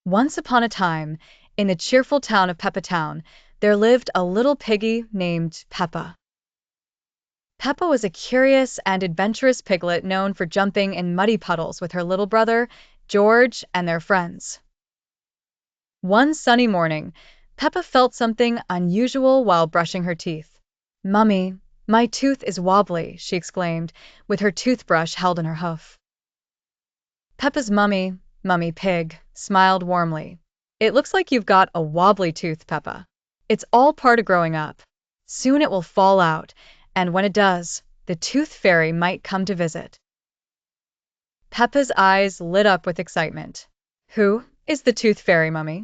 Once upon a time, in the cheerful town of Peppa Town, there lived a little piggy named Peppa. Peppa was a curious and adventurous piglet known for jumping in muddy puddles with her little brother, George, and their friends. One sunny morning, Peppa felt something unusual while brushing her teeth. "Mummy, my tooth is wobbly," she exclaimed, with her toothbrush held in her hoof. Peppa's mummy, Mummy Pig, smiled warmly. "It looks like you've got a wobbly tooth, Peppa. It's all part of growing up. Soon it will fall out, and when it does, the tooth fairy might come to visit." Peppa's eyes lit up with excitement. "Who is the tooth fairy, Mummy?"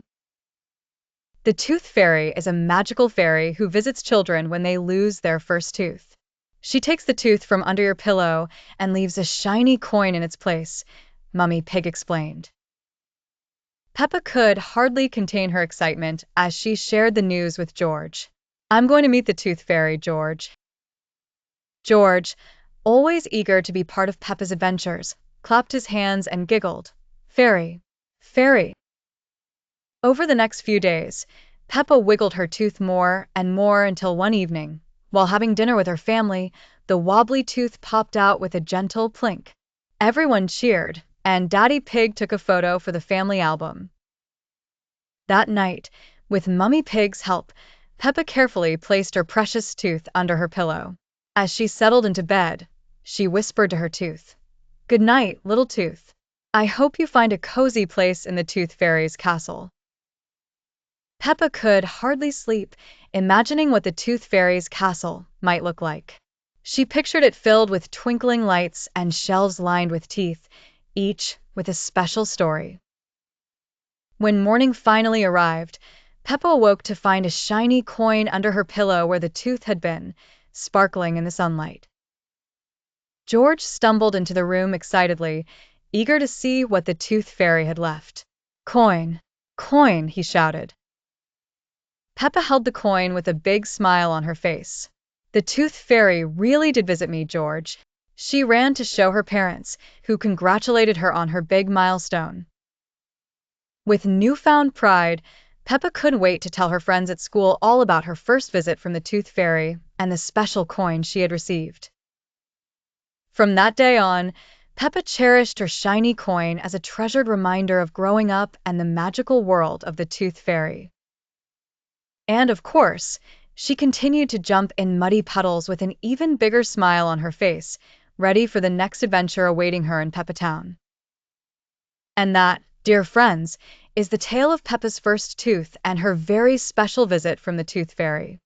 The tooth fairy is a magical fairy who visits children when they lose their first tooth. She takes the tooth from under your pillow and leaves a shiny coin in its place, Mummy Pig explained. Peppa could hardly contain her excitement as she shared the news with George. "I'm going to meet the tooth fairy, George." George, always eager to be part of Peppa's adventures, clapped his hands and giggled. "Fairy, fairy." Over the next few days, Peppa wiggled her tooth more and more until one evening, while having dinner with her family, the wobbly tooth popped out with a gentle plink. Everyone cheered, and Daddy Pig took a photo for the family album. That night, with Mummy Pig's help, Peppa carefully placed her precious tooth under her pillow. As she settled into bed, she whispered to her tooth, "Good night, little tooth. I hope you find a cozy place in the Tooth Fairy's castle." Peppa could hardly sleep, imagining what the Tooth Fairy's castle might look like. She pictured it filled with twinkling lights and shelves lined with teeth, each with a special story. When morning finally arrived, Peppa awoke to find a shiny coin under her pillow where the tooth had been, sparkling in the sunlight. George stumbled into the room excitedly, eager to see what the Tooth Fairy had left. "Coin! Coin!" he shouted. Peppa held the coin with a big smile on her face. "The Tooth Fairy really did visit me, George." She ran to show her parents, who congratulated her on her big milestone. With newfound pride, Peppa couldn't wait to tell her friends at school all about her first visit from the Tooth Fairy and the special coin she had received. From that day on, Peppa cherished her shiny coin as a treasured reminder of growing up and the magical world of the Tooth Fairy. And of course, she continued to jump in muddy puddles with an even bigger smile on her face, ready for the next adventure awaiting her in Peppa Town. And that, dear friends, is the tale of Peppa's first tooth and her very special visit from the Tooth Fairy.